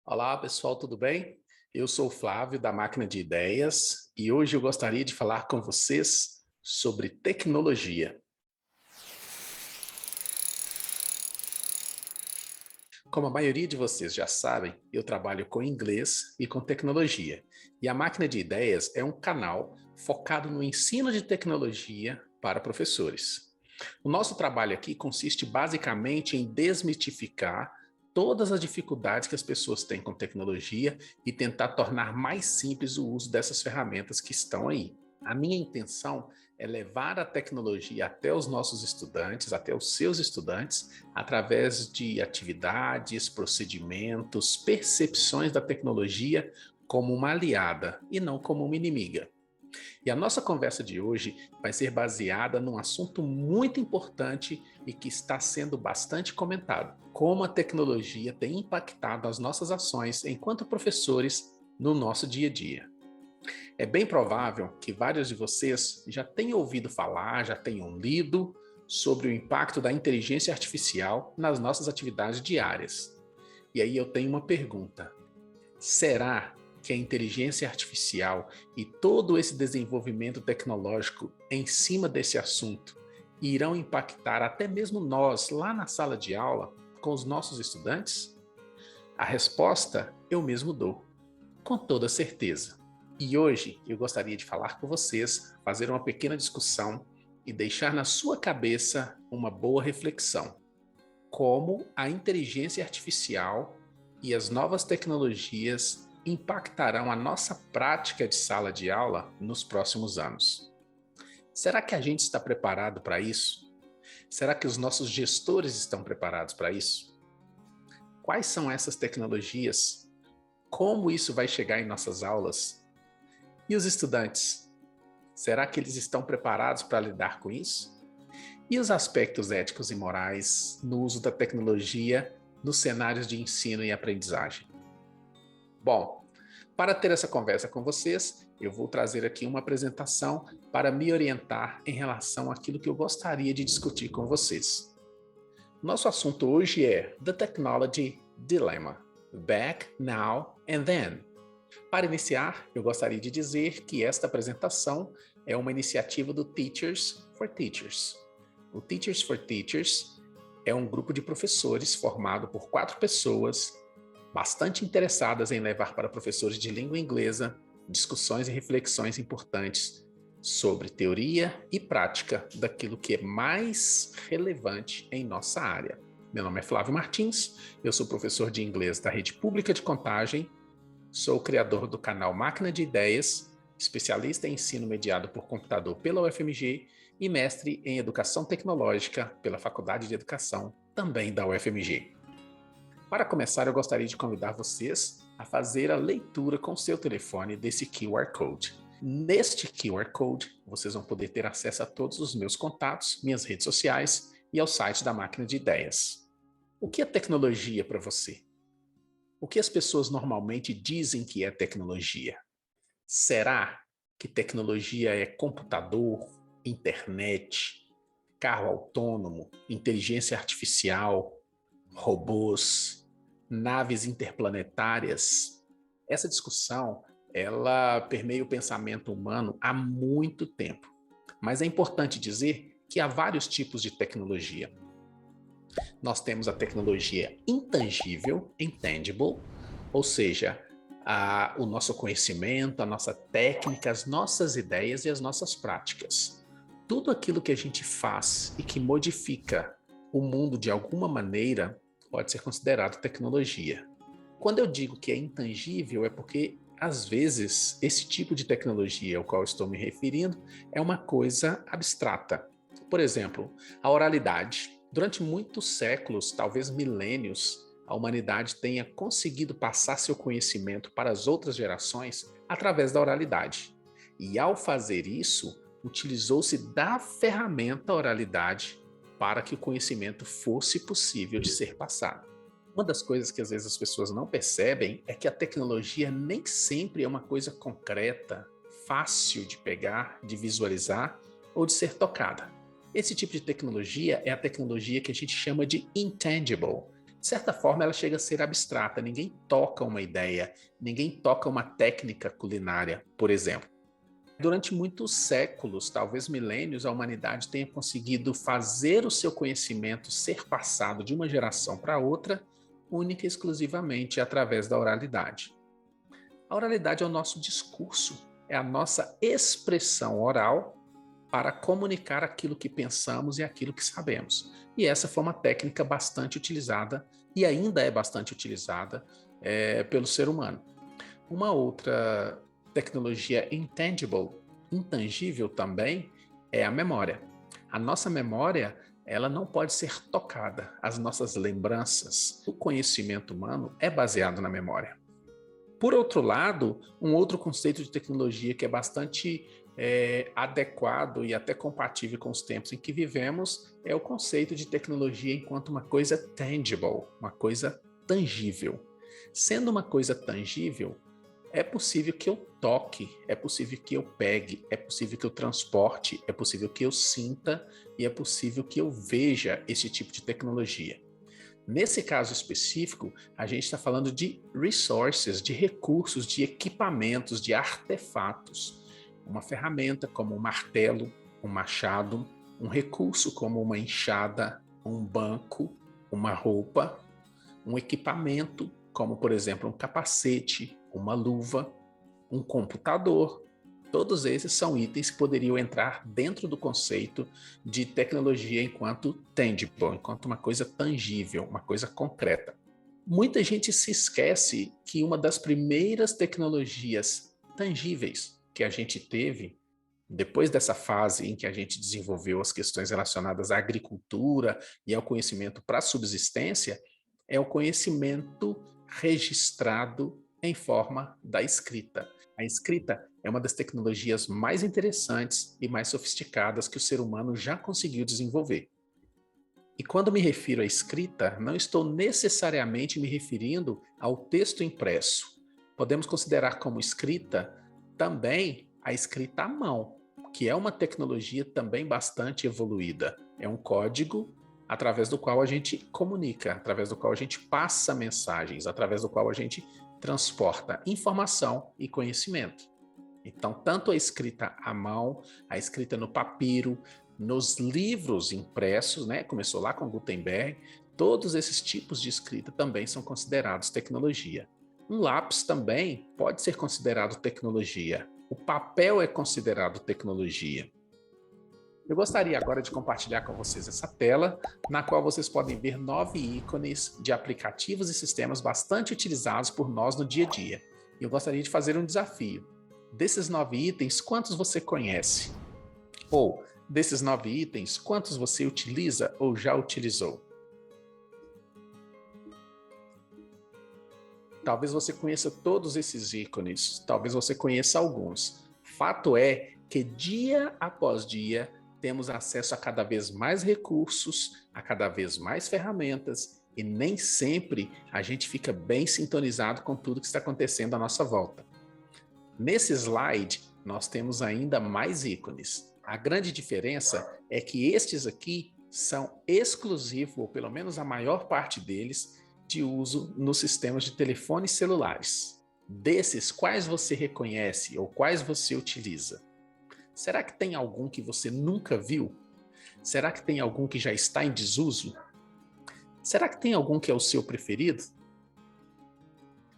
Olá, pessoal, tudo bem? Eu sou o Flávio da Máquina de Ideias e hoje eu gostaria de falar com vocês sobre tecnologia. Como a maioria de vocês já sabem, eu trabalho com inglês e com tecnologia. E a Máquina de Ideias é um canal focado no ensino de tecnologia para professores. O nosso trabalho aqui consiste basicamente em desmitificar todas as dificuldades que as pessoas têm com tecnologia e tentar tornar mais simples o uso dessas ferramentas que estão aí. A minha intenção é levar a tecnologia até os nossos estudantes, até os seus estudantes, através de atividades, procedimentos, percepções da tecnologia como uma aliada e não como uma inimiga. E a nossa conversa de hoje vai ser baseada num assunto muito importante e que está sendo bastante comentado: como a tecnologia tem impactado as nossas ações enquanto professores no nosso dia a dia. É bem provável que vários de vocês já tenham ouvido falar, já tenham lido sobre o impacto da inteligência artificial nas nossas atividades diárias. E aí eu tenho uma pergunta: será que a inteligência artificial e todo esse desenvolvimento tecnológico em cima desse assunto irão impactar até mesmo nós lá na sala de aula com os nossos estudantes? A resposta eu mesmo dou, com toda certeza. E hoje eu gostaria de falar com vocês, fazer uma pequena discussão e deixar na sua cabeça uma boa reflexão. Como a inteligência artificial e as novas tecnologias impactarão a nossa prática de sala de aula nos próximos anos. Será que a gente está preparado para isso? Será que os nossos gestores estão preparados para isso? Quais são essas tecnologias? Como isso vai chegar em nossas aulas? E os estudantes? Será que eles estão preparados para lidar com isso? E os aspectos éticos e morais no uso da tecnologia nos cenários de ensino e aprendizagem? Bom, para ter essa conversa com vocês, eu vou trazer aqui uma apresentação para me orientar em relação àquilo que eu gostaria de discutir com vocês. Nosso assunto hoje é The Technology Dilemma: Back, Now and Then. Para iniciar, eu gostaria de dizer que esta apresentação é uma iniciativa do Teachers for Teachers. O Teachers for Teachers é um grupo de professores formado por 4 pessoas bastante interessadas em levar para professores de língua inglesa discussões e reflexões importantes sobre teoria e prática daquilo que é mais relevante em nossa área. Meu nome é Flávio Martins, eu sou professor de inglês da Rede Pública de Contagem, sou criador do canal Máquina de Ideias, especialista em ensino mediado por computador pela UFMG e mestre em Educação Tecnológica pela Faculdade de Educação, também da UFMG. Para começar, eu gostaria de convidar vocês a fazer a leitura com seu telefone desse QR Code. Neste QR Code, vocês vão poder ter acesso a todos os meus contatos, minhas redes sociais e ao site da Máquina de Ideias. O que é tecnologia para você? O que as pessoas normalmente dizem que é tecnologia? Será que tecnologia é computador, internet, carro autônomo, inteligência artificial, robôs, naves interplanetárias? Essa discussão, ela permeia o pensamento humano há muito tempo. Mas é importante dizer que há vários tipos de tecnologia. Nós temos a tecnologia intangível, intangible, ou seja, o nosso conhecimento, a nossa técnica, as nossas ideias e as nossas práticas. Tudo aquilo que a gente faz e que modifica o mundo de alguma maneira pode ser considerado tecnologia. Quando eu digo que é intangível, é porque, às vezes, esse tipo de tecnologia ao qual estou me referindo é uma coisa abstrata. Por exemplo, a oralidade. Durante muitos séculos, talvez milênios, a humanidade tenha conseguido passar seu conhecimento para as outras gerações através da oralidade. E ao fazer isso, utilizou-se da ferramenta oralidade para que o conhecimento fosse possível de ser passado. Uma das coisas que às vezes as pessoas não percebem é que a tecnologia nem sempre é uma coisa concreta, fácil de pegar, de visualizar ou de ser tocada. Esse tipo de tecnologia é a tecnologia que a gente chama de intangible, De certa forma, ela chega a ser abstrata. Ninguém toca uma ideia, ninguém toca uma técnica culinária, por exemplo. Durante muitos séculos, talvez milênios, a humanidade tenha conseguido fazer o seu conhecimento ser passado de uma geração para outra, única e exclusivamente através da oralidade. A oralidade é o nosso discurso, é a nossa expressão oral para comunicar aquilo que pensamos e aquilo que sabemos. E essa foi uma técnica bastante utilizada e ainda é bastante utilizada pelo ser humano. Uma outra tecnologia intangible, intangível também, é a memória. A nossa memória, ela não pode ser tocada. As nossas lembranças, o conhecimento humano é baseado na memória. Por outro lado, um outro conceito de tecnologia que é bastante adequado e até compatível com os tempos em que vivemos é o conceito de tecnologia enquanto uma coisa tangible, uma coisa tangível. Sendo uma coisa tangível, é possível que eu toque, é possível que eu pegue, é possível que eu transporte, é possível que eu sinta e é possível que eu veja esse tipo de tecnologia. Nesse caso específico, a gente está falando de resources, de recursos, de equipamentos, de artefatos. Uma ferramenta como um martelo, um machado, um recurso como uma enxada, um banco, uma roupa, um equipamento como, por exemplo, um capacete, uma luva, um computador. Todos esses são itens que poderiam entrar dentro do conceito de tecnologia enquanto tangible, enquanto uma coisa tangível, uma coisa concreta. Muita gente se esquece que uma das primeiras tecnologias tangíveis que a gente teve, depois dessa fase em que a gente desenvolveu as questões relacionadas à agricultura e ao conhecimento para a subsistência, é o conhecimento registrado em forma da escrita. A escrita é uma das tecnologias mais interessantes e mais sofisticadas que o ser humano já conseguiu desenvolver. E quando me refiro à escrita, não estou necessariamente me referindo ao texto impresso. Podemos considerar como escrita também a escrita à mão, que é uma tecnologia também bastante evoluída. É um código através do qual a gente comunica, através do qual a gente passa mensagens, através do qual a gente transporta informação e conhecimento. Então, tanto a escrita à mão, a escrita no papiro, nos livros impressos, né? Começou lá com Gutenberg, todos esses tipos de escrita também são considerados tecnologia. Um lápis também pode ser considerado tecnologia. O papel é considerado tecnologia. Eu gostaria agora de compartilhar com vocês essa tela, na qual vocês podem ver 9 ícones de aplicativos e sistemas bastante utilizados por nós no dia a dia. E eu gostaria de fazer um desafio. Desses 9 itens, quantos você conhece? Ou, desses 9 itens, quantos você utiliza ou já utilizou? Talvez você conheça todos esses ícones, talvez você conheça alguns. Fato é que dia após dia temos acesso a cada vez mais recursos, a cada vez mais ferramentas e nem sempre a gente fica bem sintonizado com tudo que está acontecendo à nossa volta. Nesse slide, nós temos ainda mais ícones. A grande diferença é que estes aqui são exclusivos, ou pelo menos a maior parte deles, de uso nos sistemas de telefones celulares. Desses, quais você reconhece ou quais você utiliza? Será que tem algum que você nunca viu? Será que tem algum que já está em desuso? Será que tem algum que é o seu preferido?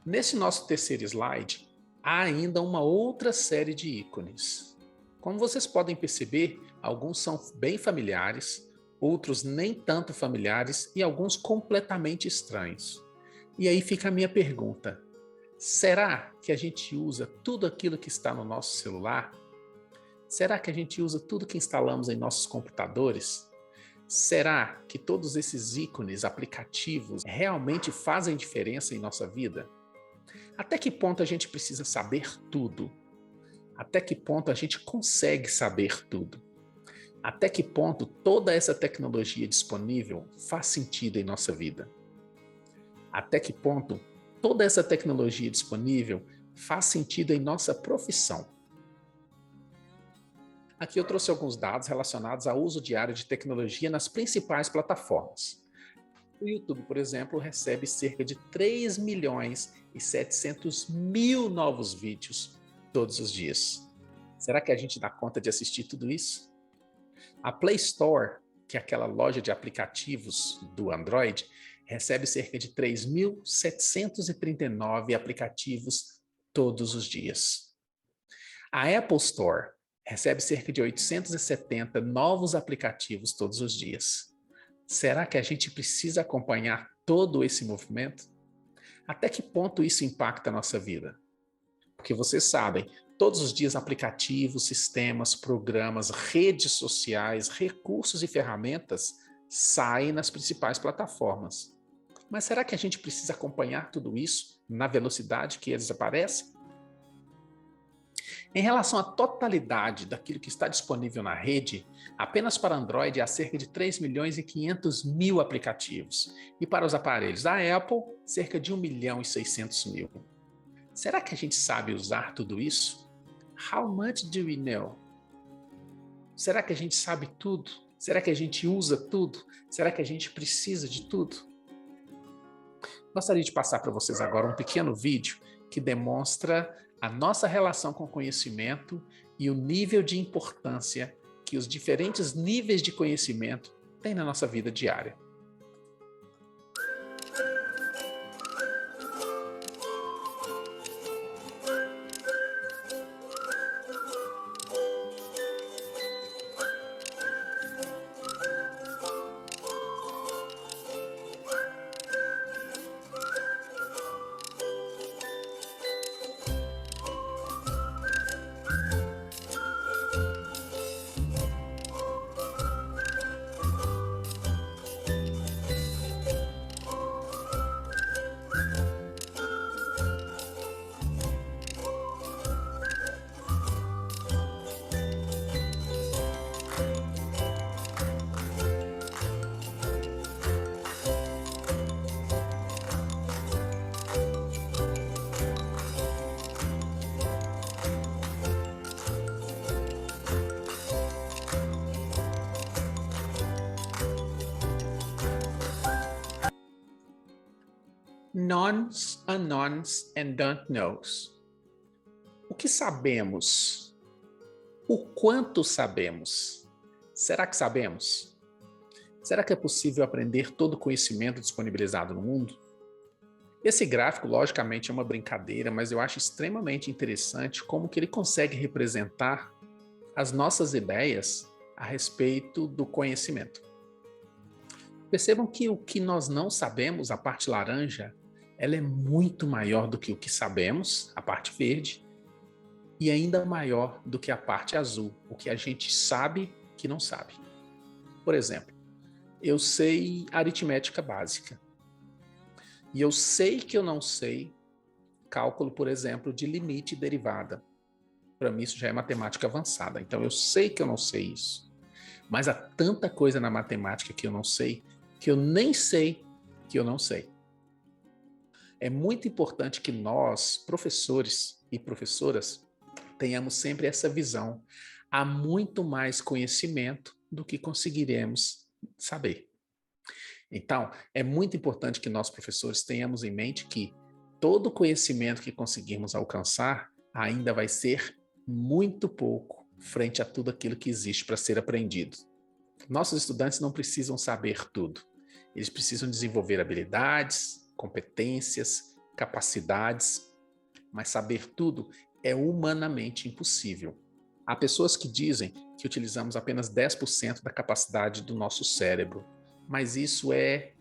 Nesse nosso terceiro slide, há ainda uma outra série de ícones. Como vocês podem perceber, alguns são bem familiares, outros nem tanto familiares e alguns completamente estranhos. E aí fica a minha pergunta: será que a gente usa tudo aquilo que está no nosso celular? Será que a gente usa tudo que instalamos em nossos computadores? Será que todos esses ícones, aplicativos, realmente fazem diferença em nossa vida? Até que ponto a gente precisa saber tudo? Até que ponto a gente consegue saber tudo? Até que ponto toda essa tecnologia disponível faz sentido em nossa vida? Até que ponto toda essa tecnologia disponível faz sentido em nossa profissão? Aqui eu trouxe alguns dados relacionados ao uso diário de tecnologia nas principais plataformas. O YouTube, por exemplo, recebe cerca de 3 milhões e 700 mil novos vídeos todos os dias. Será que a gente dá conta de assistir tudo isso? A Play Store, que é aquela loja de aplicativos do Android, recebe cerca de 3.739 aplicativos todos os dias. A Apple Store recebe cerca de 870 novos aplicativos todos os dias. Será que a gente precisa acompanhar todo esse movimento? Até que ponto isso impacta a nossa vida? Porque vocês sabem, todos os dias aplicativos, sistemas, programas, redes sociais, recursos e ferramentas saem nas principais plataformas. Mas será que a gente precisa acompanhar tudo isso na velocidade que eles aparecem? Em relação à totalidade daquilo que está disponível na rede, apenas para Android há cerca de 3 milhões e 500 mil aplicativos, e para os aparelhos da Apple, cerca de 1 milhão e 600 mil. Será que a gente sabe usar tudo isso? How much do we know? Será que a gente sabe tudo? Será que a gente usa tudo? Será que a gente precisa de tudo? Gostaria de passar para vocês agora um pequeno vídeo que demonstra a nossa relação com o conhecimento e o nível de importância que os diferentes níveis de conhecimento têm na nossa vida diária. Knowns, unknowns and don't knows. O que sabemos? O quanto sabemos? Será que sabemos? Será que é possível aprender todo o conhecimento disponibilizado no mundo? Esse gráfico, logicamente, é uma brincadeira, mas eu acho extremamente interessante como que ele consegue representar as nossas ideias a respeito do conhecimento. Percebam que o que nós não sabemos, a parte laranja, ela é muito maior do que o que sabemos, a parte verde, e ainda maior do que a parte azul, o que a gente sabe que não sabe. Por exemplo, eu sei aritmética básica, e eu sei que eu não sei cálculo, por exemplo, de limite e derivada. Para mim isso já é matemática avançada, então eu sei que eu não sei isso. Mas há tanta coisa na matemática que eu não sei, que eu nem sei que eu não sei. É muito importante que nós, professores e professoras, tenhamos sempre essa visão. Há muito mais conhecimento do que conseguiremos saber. Então, é muito importante que nós, professores, tenhamos em mente que todo conhecimento que conseguirmos alcançar ainda vai ser muito pouco frente a tudo aquilo que existe para ser aprendido. Nossos estudantes não precisam saber tudo. Eles precisam desenvolver habilidades, competências, capacidades, mas saber tudo é humanamente impossível. Há pessoas que dizem que utilizamos apenas 10% da capacidade do nosso cérebro, mas isso é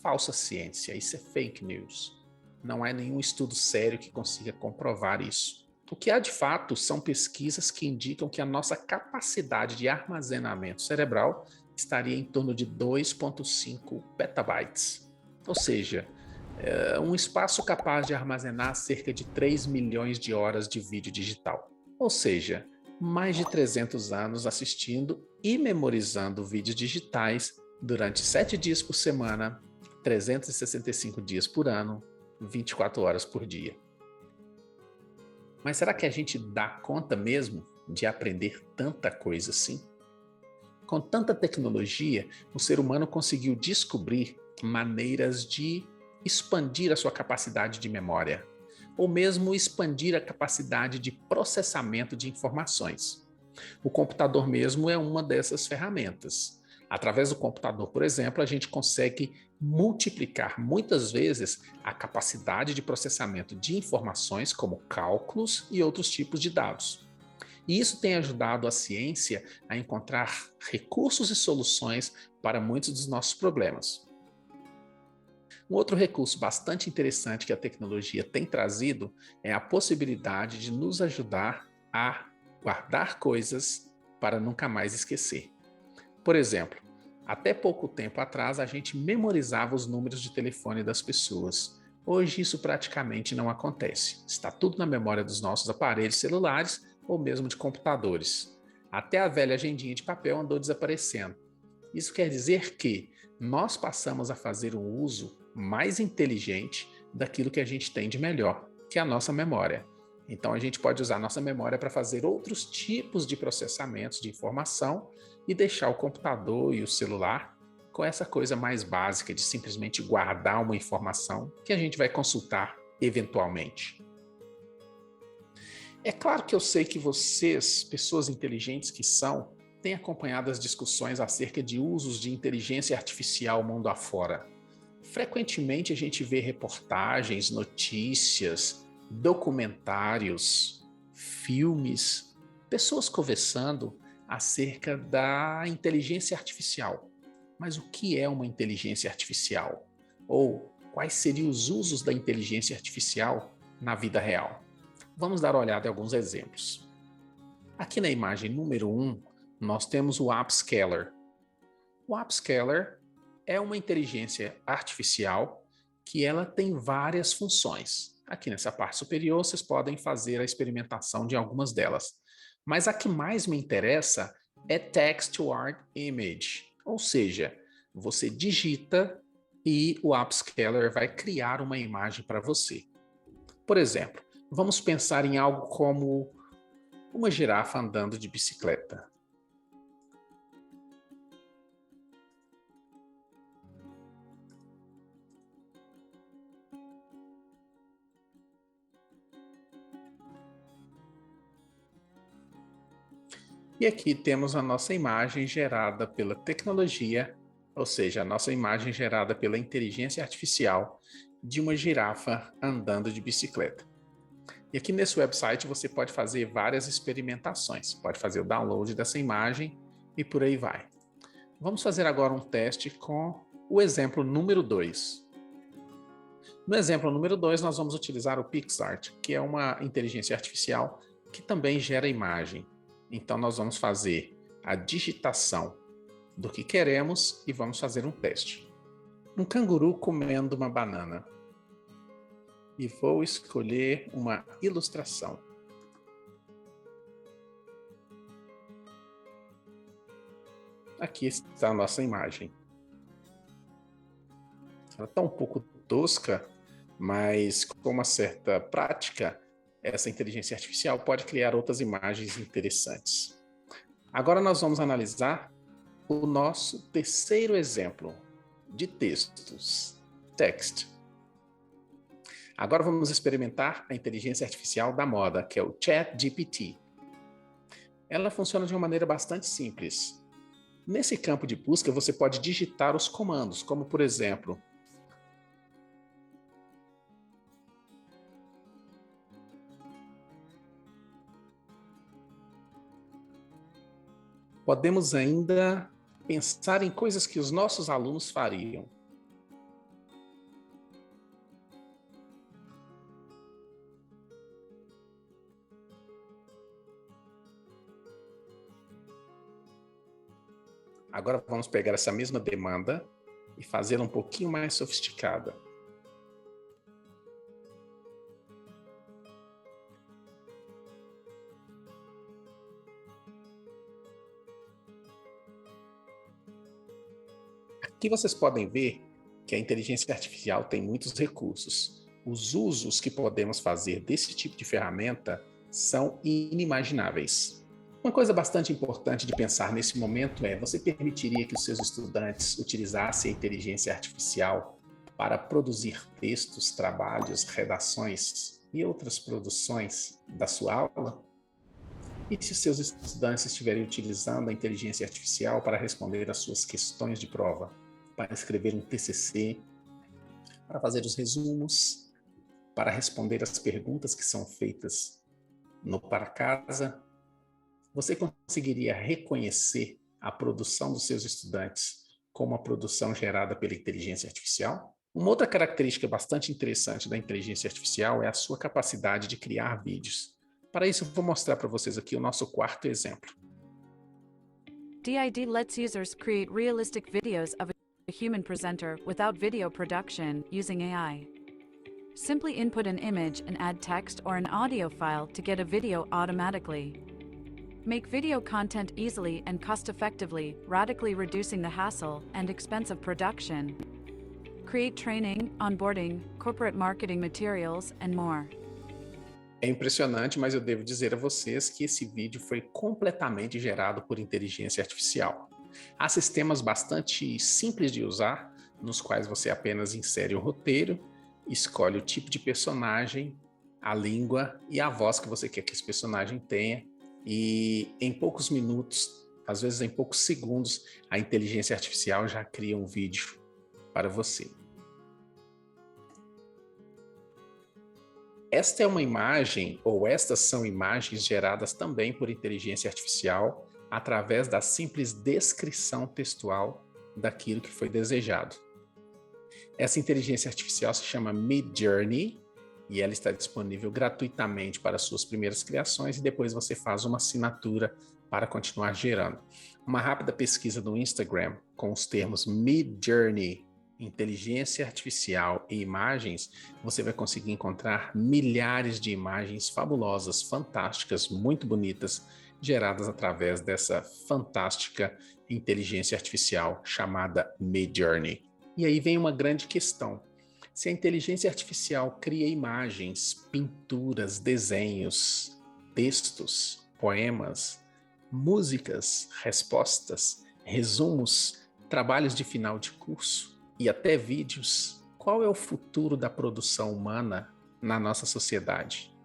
falsa ciência, isso é fake news. Não há nenhum estudo sério que consiga comprovar isso. O que há de fato são pesquisas que indicam que a nossa capacidade de armazenamento cerebral estaria em torno de 2,5 petabytes. Ou seja, um espaço capaz de armazenar cerca de 3 milhões de horas de vídeo digital. Ou seja, mais de 300 anos assistindo e memorizando vídeos digitais durante 7 dias por semana, 365 dias por ano, 24 horas por dia. Mas será que a gente dá conta mesmo de aprender tanta coisa assim? Com tanta tecnologia, o ser humano conseguiu descobrir maneiras de expandir a sua capacidade de memória, ou mesmo expandir a capacidade de processamento de informações. O computador mesmo é uma dessas ferramentas. Através do computador, por exemplo, a gente consegue multiplicar muitas vezes a capacidade de processamento de informações, como cálculos e outros tipos de dados. E isso tem ajudado a ciência a encontrar recursos e soluções para muitos dos nossos problemas. Um outro recurso bastante interessante que a tecnologia tem trazido é a possibilidade de nos ajudar a guardar coisas para nunca mais esquecer. Por exemplo, até pouco tempo atrás a gente memorizava os números de telefone das pessoas. Hoje isso praticamente não acontece. Está tudo na memória dos nossos aparelhos celulares ou mesmo de computadores. Até a velha agendinha de papel andou desaparecendo. Isso quer dizer que nós passamos a fazer um uso mais inteligente daquilo que a gente tem de melhor, que é a nossa memória. Então a gente pode usar a nossa memória para fazer outros tipos de processamentos de informação e deixar o computador e o celular com essa coisa mais básica de simplesmente guardar uma informação que a gente vai consultar eventualmente. É claro que eu sei que vocês, pessoas inteligentes que são, têm acompanhado as discussões acerca de usos de inteligência artificial mundo afora. Frequentemente a gente vê reportagens, notícias, documentários, filmes, pessoas conversando acerca da inteligência artificial. Mas o que é uma inteligência artificial? Ou quais seriam os usos da inteligência artificial na vida real? Vamos dar uma olhada em alguns exemplos. Aqui na imagem número 1, nós temos o AppScaler. O AppScaler é uma inteligência artificial que ela tem várias funções. Aqui nessa parte superior, vocês podem fazer a experimentação de algumas delas. Mas a que mais me interessa é Text to Art Image, ou seja, você digita e o AppScaler vai criar uma imagem para você. Por exemplo, vamos pensar em algo como uma girafa andando de bicicleta. E aqui temos a nossa imagem gerada pela tecnologia, ou seja, a nossa imagem gerada pela inteligência artificial de uma girafa andando de bicicleta. E aqui nesse website você pode fazer várias experimentações, pode fazer o download dessa imagem e por aí vai. Vamos fazer agora um teste com o exemplo número 2. No exemplo número 2, nós vamos utilizar o PicsArt, que é uma inteligência artificial que também gera imagem. Então nós vamos fazer a digitação do que queremos e vamos fazer um teste. Um canguru comendo uma banana. E vou escolher uma ilustração. Aqui está a nossa imagem. Ela está um pouco tosca, mas com uma certa prática, essa inteligência artificial pode criar outras imagens interessantes. Agora nós vamos analisar o nosso terceiro exemplo de textos, text. Agora vamos experimentar a inteligência artificial da moda, que é o ChatGPT. Ela funciona de uma maneira bastante simples. Nesse campo de busca, você pode digitar os comandos, como por exemplo, podemos ainda pensar em coisas que os nossos alunos fariam. Agora vamos pegar essa mesma demanda e fazê-la um pouquinho mais sofisticada. Aqui vocês podem ver que a inteligência artificial tem muitos recursos. Os usos que podemos fazer desse tipo de ferramenta são inimagináveis. Uma coisa bastante importante de pensar nesse momento é: você permitiria que os seus estudantes utilizassem a inteligência artificial para produzir textos, trabalhos, redações e outras produções da sua aula? E se os seus estudantes estiverem utilizando a inteligência artificial para responder às suas questões de prova, para escrever um TCC, para fazer os resumos, para responder às perguntas que são feitas no para casa, você conseguiria reconhecer a produção dos seus estudantes como a produção gerada pela inteligência artificial? Uma outra característica bastante interessante da inteligência artificial é a sua capacidade de criar vídeos. Para isso, eu vou mostrar para vocês aqui o nosso quarto exemplo. DID lets users create realistic videos of a human presenter without video production using AI. Simply input an image and add text or an audio file to get a video automatically. Make video content easily and cost-effectively, radically reducing the hassle and expense of production. Create training, onboarding, corporate marketing materials, and more. É impressionante, mas eu devo dizer a vocês que esse vídeo foi completamente gerado por inteligência artificial. Há sistemas bastante simples de usar, nos quais você apenas insere o roteiro, escolhe o tipo de personagem, a língua e a voz que você quer que esse personagem tenha, e em poucos minutos, às vezes em poucos segundos, a inteligência artificial já cria um vídeo para você. Esta é uma imagem, ou estas são imagens geradas também por inteligência artificial através da simples descrição textual daquilo que foi desejado. Essa inteligência artificial se chama Midjourney e ela está disponível gratuitamente para suas primeiras criações e depois você faz uma assinatura para continuar gerando. Uma rápida pesquisa no Instagram com os termos Midjourney, inteligência artificial e imagens, você vai conseguir encontrar milhares de imagens fabulosas, fantásticas, muito bonitas, geradas através dessa fantástica inteligência artificial chamada Midjourney. E aí vem uma grande questão. Se a inteligência artificial cria imagens, pinturas, desenhos, textos, poemas, músicas, respostas, resumos, trabalhos de final de curso e até vídeos, qual é o futuro da produção humana na nossa sociedade?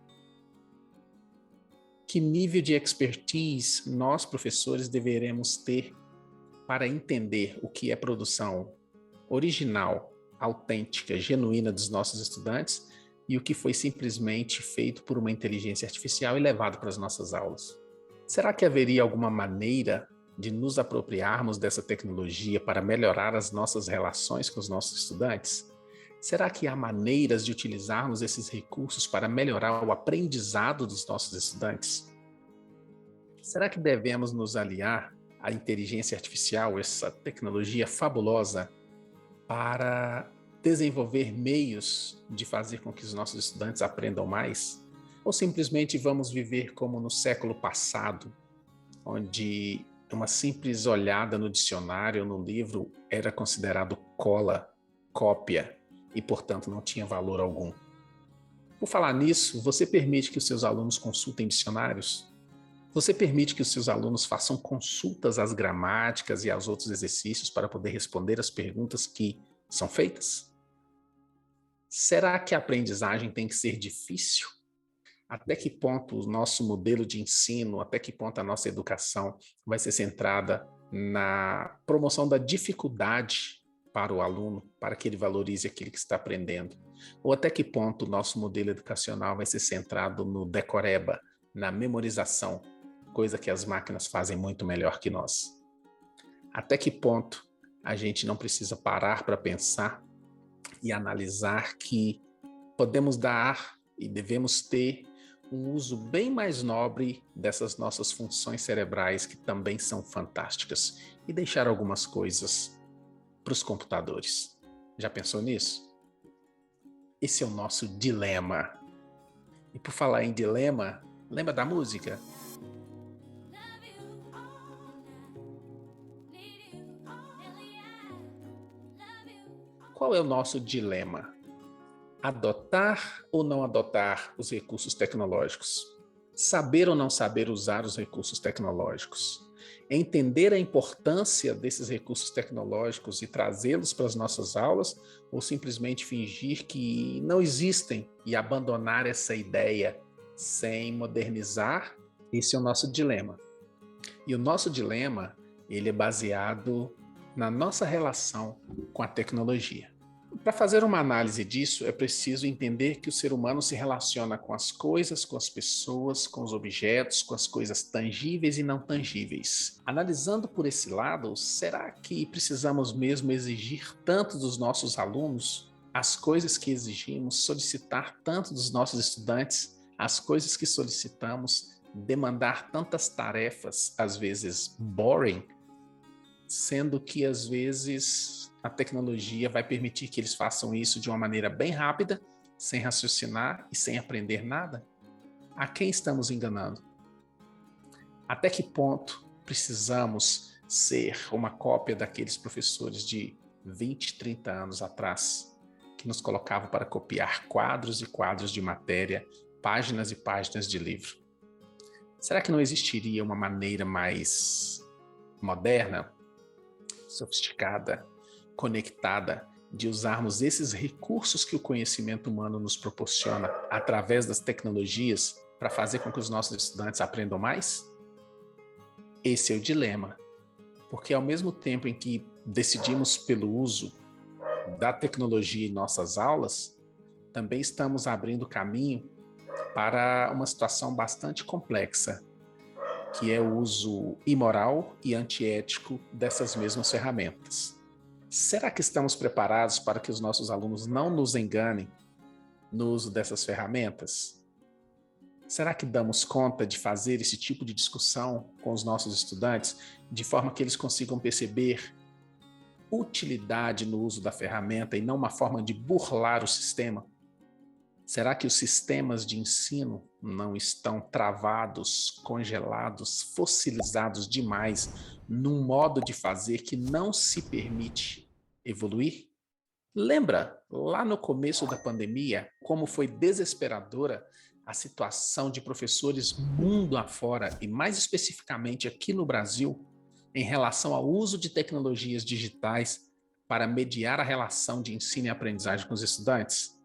Que nível de expertise nós, professores, deveremos ter para entender o que é produção original, autêntica, genuína dos nossos estudantes e o que foi simplesmente feito por uma inteligência artificial e levado para as nossas aulas? Será que haveria alguma maneira de nos apropriarmos dessa tecnologia para melhorar as nossas relações com os nossos estudantes? Será que há maneiras de utilizarmos esses recursos para melhorar o aprendizado dos nossos estudantes? Será que devemos nos aliar à inteligência artificial, essa tecnologia fabulosa, para desenvolver meios de fazer com que os nossos estudantes aprendam mais? Ou simplesmente vamos viver como no século passado, onde uma simples olhada no dicionário, no livro, era considerado cola, cópia, e portanto não tinha valor algum? Por falar nisso, você permite que os seus alunos consultem dicionários? Você permite que os seus alunos façam consultas às gramáticas e aos outros exercícios para poder responder as perguntas que são feitas? Será que a aprendizagem tem que ser difícil? Até que ponto o nosso modelo de ensino, até que ponto a nossa educação vai ser centrada na promoção da dificuldade para o aluno, para que ele valorize aquilo que está aprendendo? Ou até que ponto o nosso modelo educacional vai ser centrado no decoreba, na memorização, coisa que as máquinas fazem muito melhor que nós? Até que ponto a gente não precisa parar para pensar e analisar que podemos dar e devemos ter um uso bem mais nobre dessas nossas funções cerebrais, que também são fantásticas, e deixar algumas coisas para os computadores? Já pensou nisso? Esse é o nosso dilema. E por falar em dilema, lembra da música? Qual é o nosso dilema? Adotar ou não adotar os recursos tecnológicos? Saber ou não saber usar os recursos tecnológicos, entender a importância desses recursos tecnológicos e trazê-los para as nossas aulas, ou simplesmente fingir que não existem e abandonar essa ideia sem modernizar? Esse é o nosso dilema. E o nosso dilema, ele é baseado na nossa relação com a tecnologia. Para fazer uma análise disso, é preciso entender que o ser humano se relaciona com as coisas, com as pessoas, com os objetos, com as coisas tangíveis e não tangíveis. Analisando por esse lado, será que precisamos mesmo exigir tanto dos nossos alunos as coisas que exigimos, solicitar tanto dos nossos estudantes as coisas que solicitamos, demandar tantas tarefas, às vezes boring, sendo que às vezes a tecnologia vai permitir que eles façam isso de uma maneira bem rápida, sem raciocinar e sem aprender nada? A quem estamos enganando? Até que ponto precisamos ser uma cópia daqueles professores de 20, 30 anos atrás, que nos colocavam para copiar quadros e quadros de matéria, páginas e páginas de livro? Será que não existiria uma maneira mais moderna, sofisticada, conectada, de usarmos esses recursos que o conhecimento humano nos proporciona através das tecnologias para fazer com que os nossos estudantes aprendam mais? Esse é o dilema, porque ao mesmo tempo em que decidimos pelo uso da tecnologia em nossas aulas, também estamos abrindo caminho para uma situação bastante complexa, que é o uso imoral e antiético dessas mesmas ferramentas. Será que estamos preparados para que os nossos alunos não nos enganem no uso dessas ferramentas? Será que damos conta de fazer esse tipo de discussão com os nossos estudantes, de forma que eles consigam perceber utilidade no uso da ferramenta e não uma forma de burlar o sistema? Será que os sistemas de ensino não estão travados, congelados, fossilizados demais num modo de fazer que não se permite evoluir? Lembra, lá no começo da pandemia, como foi desesperadora a situação de professores mundo afora, e mais especificamente aqui no Brasil, em relação ao uso de tecnologias digitais para mediar a relação de ensino e aprendizagem com os estudantes?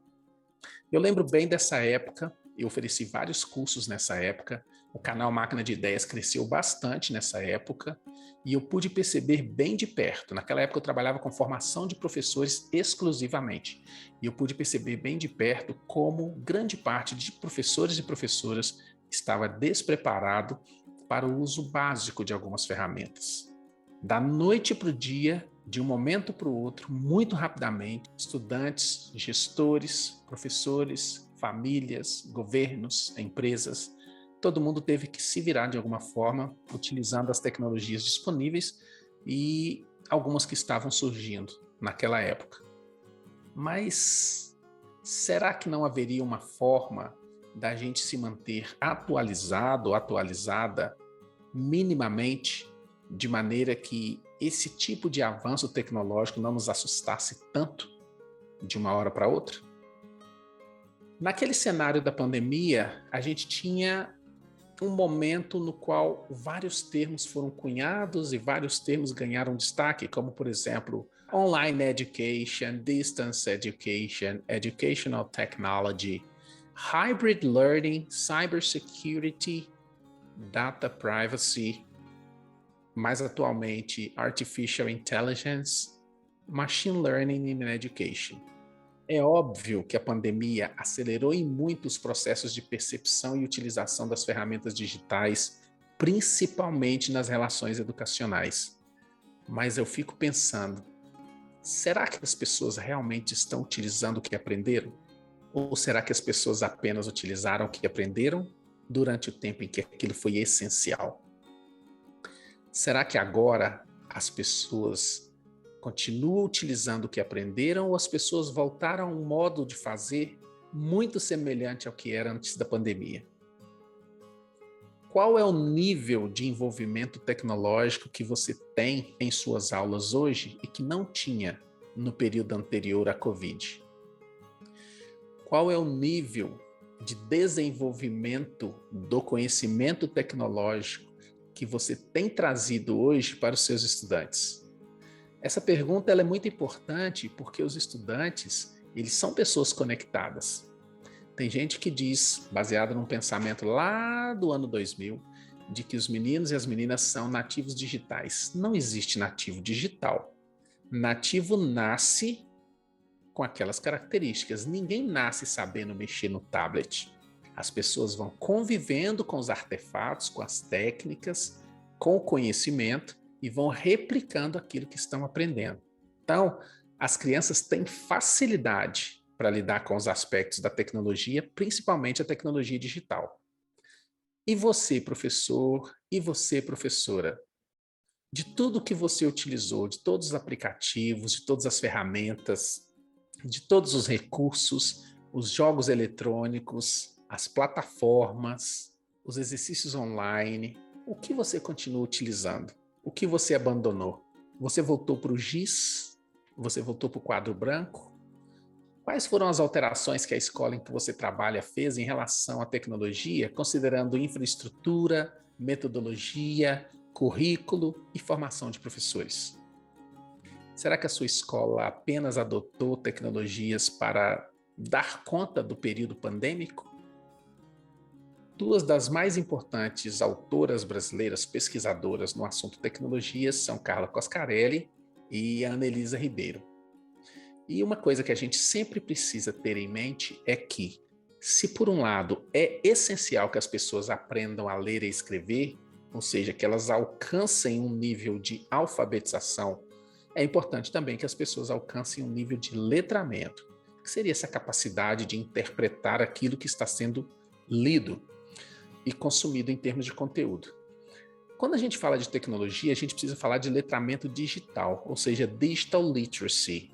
Eu lembro bem dessa época, eu ofereci vários cursos nessa época, o canal Máquina de Ideias cresceu bastante nessa época e eu pude perceber bem de perto. Naquela época eu trabalhava com formação de professores exclusivamente e eu pude perceber bem de perto como grande parte de professores e professoras estava despreparado para o uso básico de algumas ferramentas. Da noite para o dia, de um momento para o outro, muito rapidamente, estudantes, gestores, professores, famílias, governos, empresas, todo mundo teve que se virar de alguma forma, utilizando as tecnologias disponíveis e algumas que estavam surgindo naquela época. Mas será que não haveria uma forma da gente se manter atualizado ou atualizada minimamente, de maneira que esse tipo de avanço tecnológico não nos assustasse tanto de uma hora para outra? Naquele cenário da pandemia, a gente tinha um momento no qual vários termos foram cunhados e vários termos ganharam destaque, como, por exemplo, online education, distance education, educational technology, hybrid learning, cybersecurity, data privacy, mais atualmente artificial intelligence, machine learning in education. É óbvio que a pandemia acelerou em muito os processos de percepção e utilização das ferramentas digitais, principalmente nas relações educacionais. Mas eu fico pensando, será que as pessoas realmente estão utilizando o que aprenderam? Ou será que as pessoas apenas utilizaram o que aprenderam durante o tempo em que aquilo foi essencial? Será que agora as pessoas continuam utilizando o que aprenderam ou as pessoas voltaram a um modo de fazer muito semelhante ao que era antes da pandemia? Qual é o nível de envolvimento tecnológico que você tem em suas aulas hoje e que não tinha no período anterior à Covid? Qual é o nível de desenvolvimento do conhecimento tecnológico que você tem trazido hoje para os seus estudantes? Essa pergunta ela é muito importante porque os estudantes, eles são pessoas conectadas. Tem gente que diz, baseado num pensamento lá do ano 2000, de que os meninos e as meninas são nativos digitais. Não existe nativo digital. Nativo nasce com aquelas características. Ninguém nasce sabendo mexer no tablet. As pessoas vão convivendo com os artefatos, com as técnicas, com o conhecimento e vão replicando aquilo que estão aprendendo. Então, as crianças têm facilidade para lidar com os aspectos da tecnologia, principalmente a tecnologia digital. E você, professor, e você, professora, de tudo que você utilizou, de todos os aplicativos, de todas as ferramentas, de todos os recursos, os jogos eletrônicos, as plataformas, os exercícios online, o que você continua utilizando? O que você abandonou? Você voltou para o giz? Você voltou para o quadro branco? Quais foram as alterações que a escola em que você trabalha fez em relação à tecnologia, considerando infraestrutura, metodologia, currículo e formação de professores? Será que a sua escola apenas adotou tecnologias para dar conta do período pandêmico? Duas das mais importantes autoras brasileiras pesquisadoras no assunto tecnologias são Carla Coscarelli e a Anelisa Ribeiro. E uma coisa que a gente sempre precisa ter em mente é que, se por um lado é essencial que as pessoas aprendam a ler e escrever, ou seja, que elas alcancem um nível de alfabetização, é importante também que as pessoas alcancem um nível de letramento, que seria essa capacidade de interpretar aquilo que está sendo lido e consumido em termos de conteúdo. Quando a gente fala de tecnologia, a gente precisa falar de letramento digital, ou seja, digital literacy.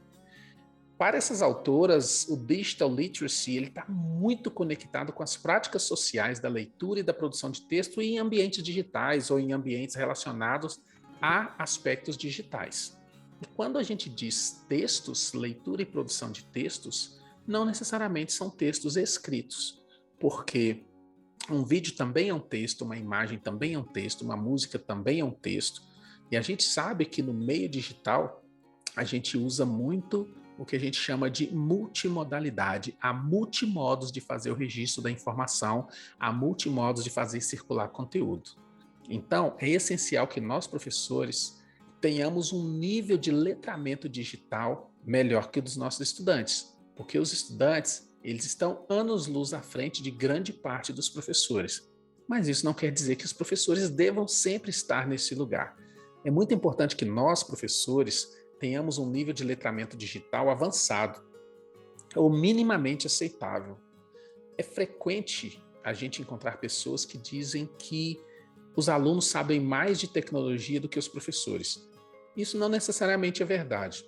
Para essas autoras, o digital literacy está muito conectado com as práticas sociais da leitura e da produção de texto em ambientes digitais ou em ambientes relacionados a aspectos digitais. E quando a gente diz textos, leitura e produção de textos, não necessariamente são textos escritos, porque um vídeo também é um texto, uma imagem também é um texto, uma música também é um texto, e a gente sabe que no meio digital a gente usa muito o que a gente chama de multimodalidade. Há multimodos de fazer o registro da informação, há multimodos de fazer circular conteúdo. Então, é essencial que nós, professores, tenhamos um nível de letramento digital melhor que o dos nossos estudantes, porque os estudantes, eles estão anos-luz à frente de grande parte dos professores. Mas isso não quer dizer que os professores devam sempre estar nesse lugar. É muito importante que nós, professores, tenhamos um nível de letramento digital avançado ou minimamente aceitável. É frequente a gente encontrar pessoas que dizem que os alunos sabem mais de tecnologia do que os professores. Isso não necessariamente é verdade.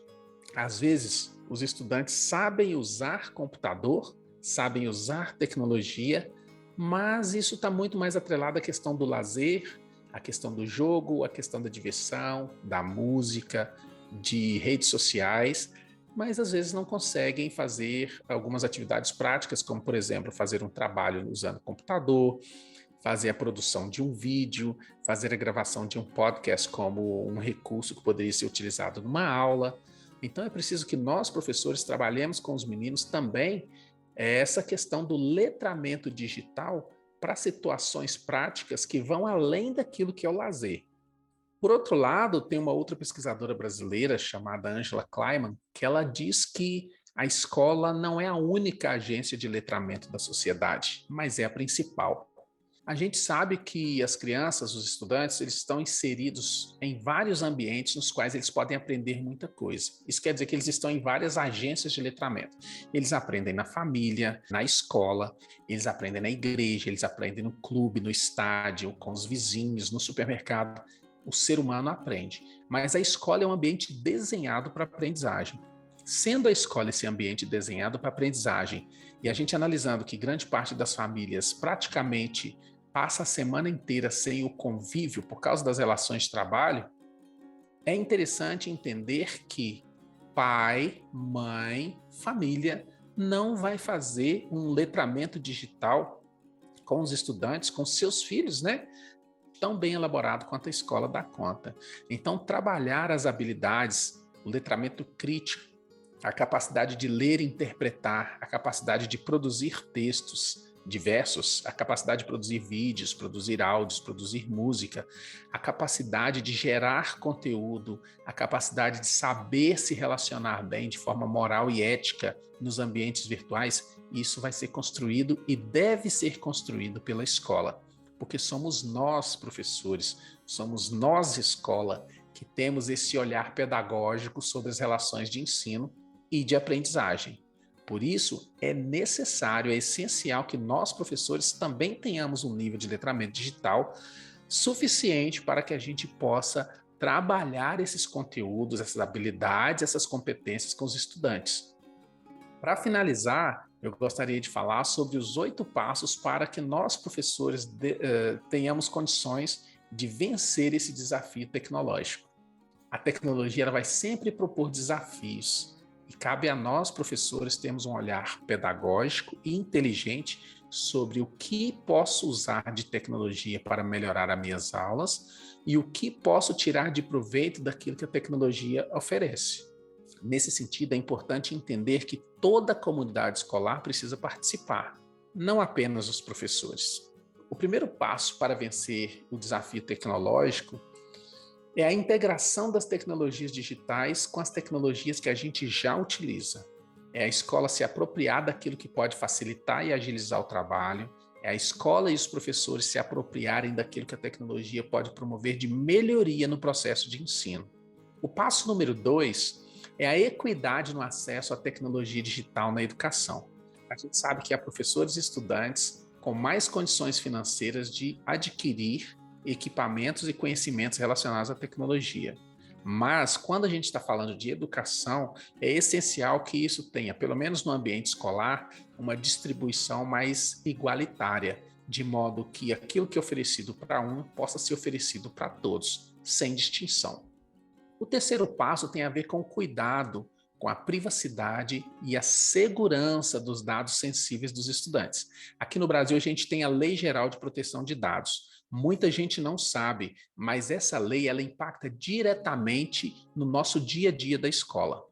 Às vezes, os estudantes sabem usar computador, sabem usar tecnologia, mas isso está muito mais atrelado à questão do lazer, à questão do jogo, à questão da diversão, da música, de redes sociais, mas às vezes não conseguem fazer algumas atividades práticas, como, por exemplo, fazer um trabalho usando computador, fazer a produção de um vídeo, fazer a gravação de um podcast como um recurso que poderia ser utilizado numa aula. Então é preciso que nós, professores, trabalhemos com os meninos também essa questão do letramento digital para situações práticas que vão além daquilo que é o lazer. Por outro lado, tem uma outra pesquisadora brasileira chamada Angela Kleiman, que ela diz que a escola não é a única agência de letramento da sociedade, mas é a principal. A gente sabe que as crianças, os estudantes, eles estão inseridos em vários ambientes nos quais eles podem aprender muita coisa. Isso quer dizer que eles estão em várias agências de letramento. Eles aprendem na família, na escola, eles aprendem na igreja, eles aprendem no clube, no estádio, com os vizinhos, no supermercado. O ser humano aprende, mas a escola é um ambiente desenhado para aprendizagem. Sendo a escola esse ambiente desenhado para aprendizagem, e a gente analisando que grande parte das famílias praticamente passa a semana inteira sem o convívio por causa das relações de trabalho, é interessante entender que pai, mãe, família não vai fazer um letramento digital com os estudantes, com seus filhos, né? Tão bem elaborado quanto a escola dá conta. Então, trabalhar as habilidades, o letramento crítico, a capacidade de ler e interpretar, a capacidade de produzir textos diversos, a capacidade de produzir vídeos, produzir áudios, produzir música, a capacidade de gerar conteúdo, a capacidade de saber se relacionar bem de forma moral e ética nos ambientes virtuais, isso vai ser construído e deve ser construído pela escola. Porque somos nós, professores, somos nós, escola, que temos esse olhar pedagógico sobre as relações de ensino e de aprendizagem. Por isso, é necessário, é essencial que nós, professores, também tenhamos um nível de letramento digital suficiente para que a gente possa trabalhar esses conteúdos, essas habilidades, essas competências com os estudantes. Para finalizar, eu gostaria de falar sobre os 8 passos para que nós, professores, tenhamos condições de vencer esse desafio tecnológico. A tecnologia ela vai sempre propor desafios e cabe a nós, professores, termos um olhar pedagógico e inteligente sobre o que posso usar de tecnologia para melhorar as minhas aulas e o que posso tirar de proveito daquilo que a tecnologia oferece. Nesse sentido, é importante entender que toda a comunidade escolar precisa participar, não apenas os professores. O primeiro passo para vencer o desafio tecnológico é a integração das tecnologias digitais com as tecnologias que a gente já utiliza. É a escola se apropriar daquilo que pode facilitar e agilizar o trabalho, é a escola e os professores se apropriarem daquilo que a tecnologia pode promover de melhoria no processo de ensino. O passo número 2 é a equidade no acesso à tecnologia digital na educação. A gente sabe que há professores e estudantes com mais condições financeiras de adquirir equipamentos e conhecimentos relacionados à tecnologia. Mas, quando a gente está falando de educação, é essencial que isso tenha, pelo menos no ambiente escolar, uma distribuição mais igualitária, de modo que aquilo que é oferecido para um possa ser oferecido para todos, sem distinção. O terceiro passo tem a ver com o cuidado com a privacidade e a segurança dos dados sensíveis dos estudantes. Aqui no Brasil, a gente tem a Lei Geral de Proteção de Dados. Muita gente não sabe, mas essa lei ela impacta diretamente no nosso dia a dia da escola.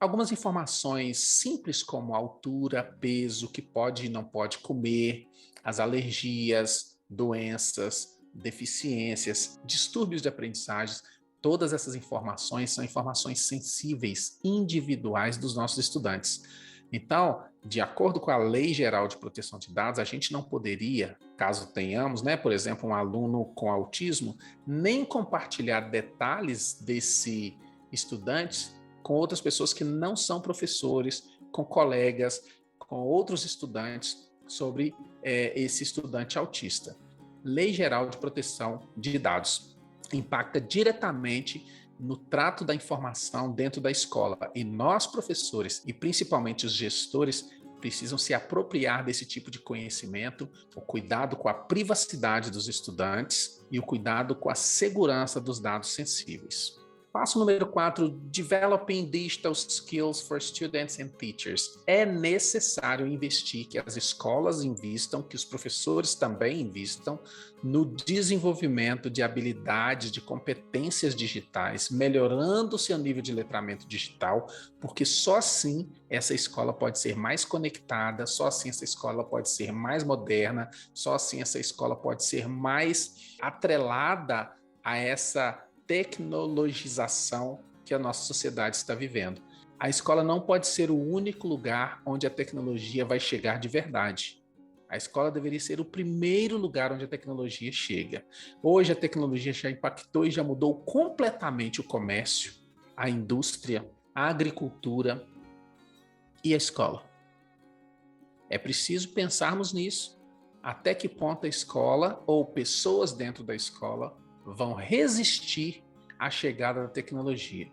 Algumas informações simples como altura, peso, que pode e não pode comer, as alergias, doenças, deficiências, distúrbios de aprendizagem, todas essas informações são informações sensíveis, individuais dos nossos estudantes. Então, de acordo com a Lei Geral de Proteção de Dados, a gente não poderia, caso tenhamos, né, por exemplo, um aluno com autismo, nem compartilhar detalhes desse estudante com outras pessoas que não são professores, com colegas, com outros estudantes sobre esse estudante autista. Lei Geral de Proteção de Dados impacta diretamente no trato da informação dentro da escola. E nós, professores, e principalmente os gestores, precisam se apropriar desse tipo de conhecimento, o cuidado com a privacidade dos estudantes e o cuidado com a segurança dos dados sensíveis. Passo número 4, Developing Digital Skills for Students and Teachers. É necessário investir, que as escolas invistam, que os professores também invistam no desenvolvimento de habilidades, de competências digitais, melhorando o seu nível de letramento digital, porque só assim essa escola pode ser mais conectada, só assim essa escola pode ser mais moderna, só assim essa escola pode ser mais atrelada a essa tecnologização que a nossa sociedade está vivendo. A escola não pode ser o único lugar onde a tecnologia vai chegar de verdade. A escola deveria ser o primeiro lugar onde a tecnologia chega. Hoje a tecnologia já impactou e já mudou completamente o comércio, a indústria, a agricultura e a escola. É preciso pensarmos nisso. Até que ponto a escola ou pessoas dentro da escola vão resistir à chegada da tecnologia.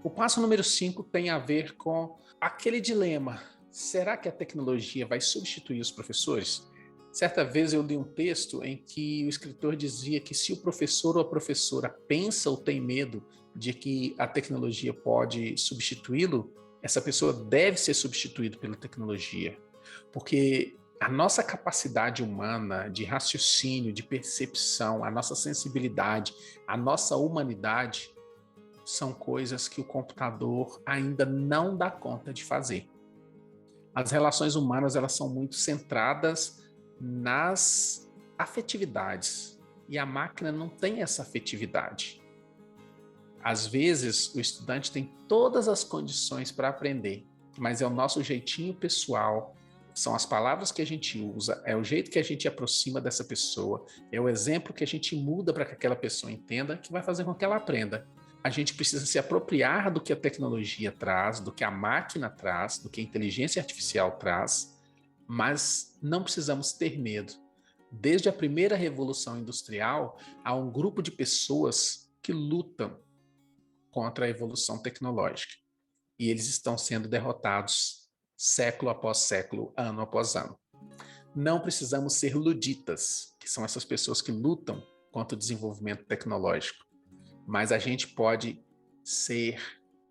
O passo número 5 tem a ver com aquele dilema. Será que a tecnologia vai substituir os professores? Certa vez eu li um texto em que o escritor dizia que se o professor ou a professora pensa ou tem medo de que a tecnologia pode substituí-lo, essa pessoa deve ser substituída pela tecnologia, porque a nossa capacidade humana de raciocínio, de percepção, a nossa sensibilidade, a nossa humanidade são coisas que o computador ainda não dá conta de fazer. As relações humanas, elas são muito centradas nas afetividades, e a máquina não tem essa afetividade. Às vezes, o estudante tem todas as condições para aprender, mas é o nosso jeitinho pessoal, são as palavras que a gente usa, é o jeito que a gente aproxima dessa pessoa, é o exemplo que a gente muda para que aquela pessoa entenda, que vai fazer com que ela aprenda. A gente precisa se apropriar do que a tecnologia traz, do que a máquina traz, do que a inteligência artificial traz, mas não precisamos ter medo. Desde a primeira revolução industrial, há um grupo de pessoas que lutam contra a evolução tecnológica. E eles estão sendo derrotados século após século, ano após ano. Não precisamos ser luditas, que são essas pessoas que lutam contra o desenvolvimento tecnológico, mas a gente pode ser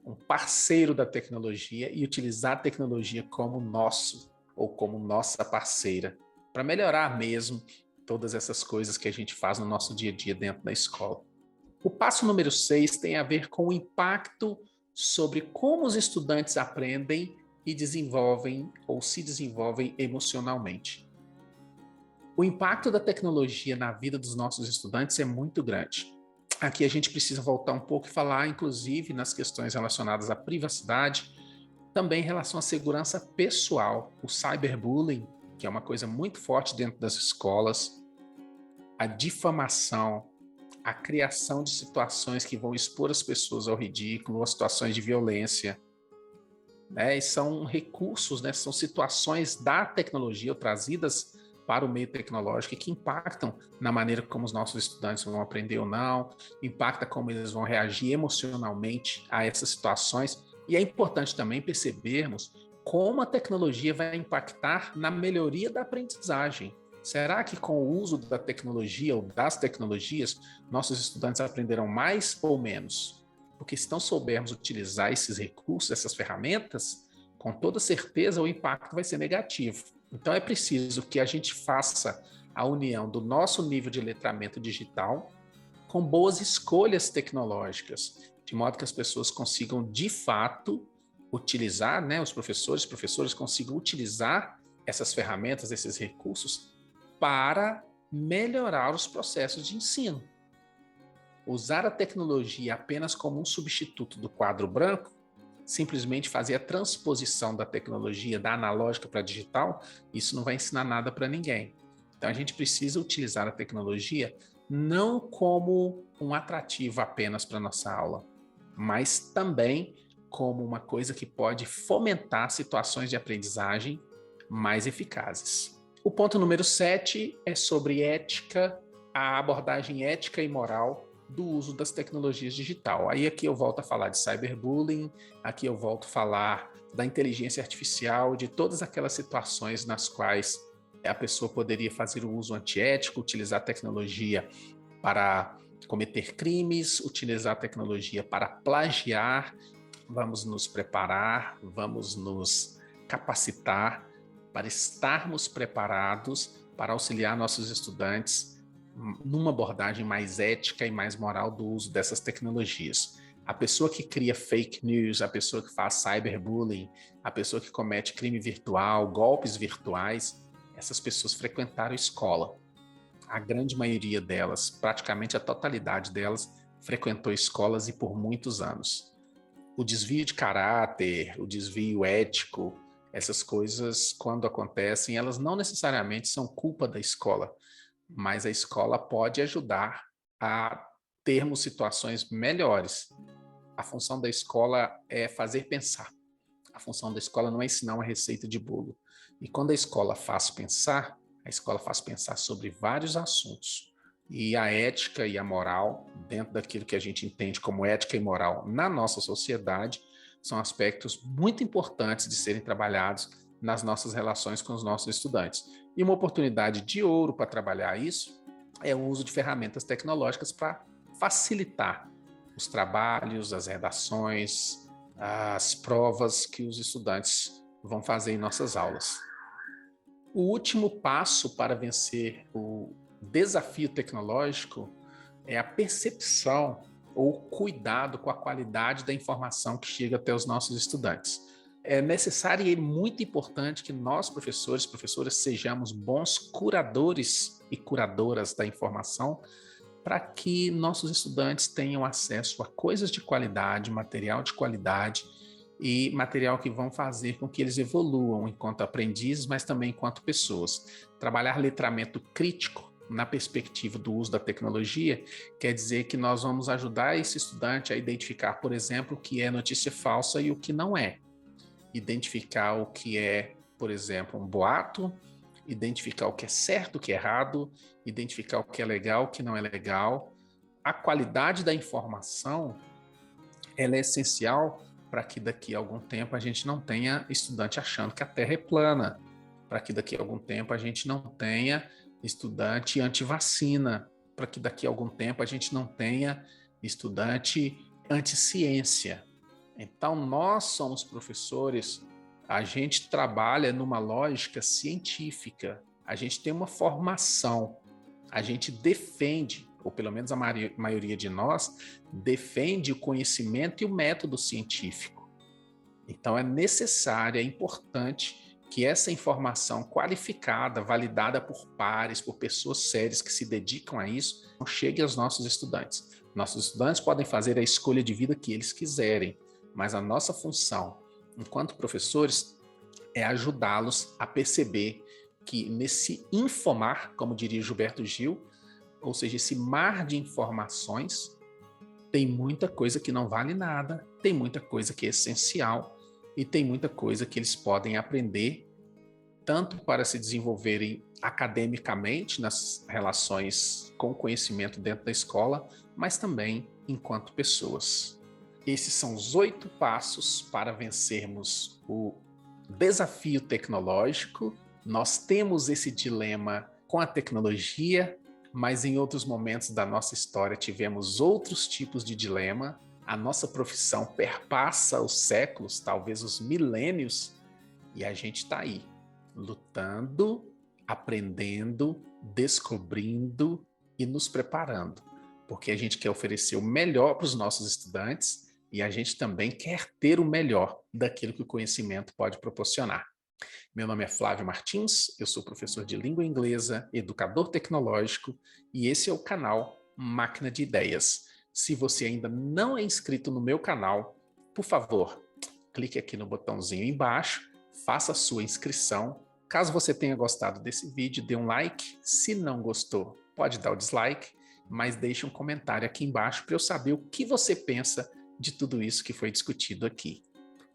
um parceiro da tecnologia e utilizar a tecnologia como nosso ou como nossa parceira, para melhorar mesmo todas essas coisas que a gente faz no nosso dia a dia dentro da escola. O passo número 6 tem a ver com o impacto sobre como os estudantes aprendem e desenvolvem ou se desenvolvem emocionalmente. O impacto da tecnologia na vida dos nossos estudantes é muito grande. Aqui a gente precisa voltar um pouco e falar, inclusive, nas questões relacionadas à privacidade, também em relação à segurança pessoal, o cyberbullying, que é uma coisa muito forte dentro das escolas, a difamação, a criação de situações que vão expor as pessoas ao ridículo, ou situações de violência, né? E são recursos, né? São situações da tecnologia ou trazidas para o meio tecnológico que impactam na maneira como os nossos estudantes vão aprender ou não, impacta como eles vão reagir emocionalmente a essas situações. E é importante também percebermos como a tecnologia vai impactar na melhoria da aprendizagem. Será que com o uso da tecnologia ou das tecnologias, nossos estudantes aprenderão mais ou menos? Porque se não soubermos utilizar esses recursos, essas ferramentas, com toda certeza o impacto vai ser negativo. Então é preciso que a gente faça a união do nosso nível de letramento digital com boas escolhas tecnológicas, de modo que as pessoas consigam de fato utilizar, né, os professores consigam utilizar essas ferramentas, esses recursos para melhorar os processos de ensino. Usar a tecnologia apenas como um substituto do quadro branco, simplesmente fazer a transposição da tecnologia da analógica para a digital, isso não vai ensinar nada para ninguém. Então a gente precisa utilizar a tecnologia não como um atrativo apenas para a nossa aula, mas também como uma coisa que pode fomentar situações de aprendizagem mais eficazes. O ponto número 7 é sobre ética, a abordagem ética e moral do uso das tecnologias digital. Aí aqui eu volto a falar de cyberbullying, aqui eu volto a falar da inteligência artificial, de todas aquelas situações nas quais a pessoa poderia fazer um uso antiético, utilizar a tecnologia para cometer crimes, utilizar a tecnologia para plagiar. Vamos nos preparar, vamos nos capacitar para estarmos preparados para auxiliar nossos estudantes numa abordagem mais ética e mais moral do uso dessas tecnologias. A pessoa que cria fake news, a pessoa que faz cyberbullying, a pessoa que comete crime virtual, golpes virtuais, essas pessoas frequentaram escola. A grande maioria delas, praticamente a totalidade delas, frequentou escolas e por muitos anos. O desvio de caráter, o desvio ético, essas coisas, quando acontecem, elas não necessariamente são culpa da escola, mas a escola pode ajudar a termos situações melhores. A função da escola é fazer pensar. A função da escola não é ensinar uma receita de bolo. E quando a escola faz pensar sobre vários assuntos. E a ética e a moral, dentro daquilo que a gente entende como ética e moral na nossa sociedade, são aspectos muito importantes de serem trabalhados nas nossas relações com os nossos estudantes. E uma oportunidade de ouro para trabalhar isso é o uso de ferramentas tecnológicas para facilitar os trabalhos, as redações, as provas que os estudantes vão fazer em nossas aulas. O último passo para vencer o desafio tecnológico é a percepção ou cuidado com a qualidade da informação que chega até os nossos estudantes. É necessário e muito importante que nós, professores, professoras, sejamos bons curadores e curadoras da informação para que nossos estudantes tenham acesso a coisas de qualidade, material de qualidade e material que vão fazer com que eles evoluam enquanto aprendizes, mas também enquanto pessoas. Trabalhar letramento crítico na perspectiva do uso da tecnologia quer dizer que nós vamos ajudar esse estudante a identificar, por exemplo, o que é notícia falsa e o que não é. Identificar o que é, por exemplo, um boato, identificar o que é certo, o que é errado, identificar o que é legal, o que não é legal. A qualidade da informação, ela é essencial para que daqui a algum tempo a gente não tenha estudante achando que a Terra é plana, para que daqui a algum tempo a gente não tenha estudante anti-vacina, para que daqui a algum tempo a gente não tenha estudante anti-ciência. Então, nós somos professores, a gente trabalha numa lógica científica, a gente tem uma formação, a gente defende, ou pelo menos a maioria de nós, defende o conhecimento e o método científico. Então, é necessário, é importante que essa informação qualificada, validada por pares, por pessoas sérias que se dedicam a isso, chegue aos nossos estudantes. Nossos estudantes podem fazer a escolha de vida que eles quiserem, mas a nossa função, enquanto professores, é ajudá-los a perceber que nesse infomar, como diria Gilberto Gil, ou seja, esse mar de informações, tem muita coisa que não vale nada, tem muita coisa que é essencial e tem muita coisa que eles podem aprender, tanto para se desenvolverem academicamente nas relações com o conhecimento dentro da escola, mas também enquanto pessoas. Esses são os 8 passos para vencermos o desafio tecnológico. Nós temos esse dilema com a tecnologia, mas em outros momentos da nossa história tivemos outros tipos de dilema. A nossa profissão perpassa os séculos, talvez os milênios, e a gente está aí, lutando, aprendendo, descobrindo e nos preparando, porque a gente quer oferecer o melhor para os nossos estudantes e a gente também quer ter o melhor daquilo que o conhecimento pode proporcionar. Meu nome é Flávio Martins, eu sou professor de língua inglesa, educador tecnológico e esse é o canal Máquina de Ideias. Se você ainda não é inscrito no meu canal, por favor, clique aqui no botãozinho embaixo, faça a sua inscrição. Caso você tenha gostado desse vídeo, dê um like. Se não gostou, pode dar o dislike, mas deixe um comentário aqui embaixo para eu saber o que você pensa de tudo isso que foi discutido aqui.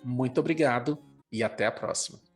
Muito obrigado e até a próxima.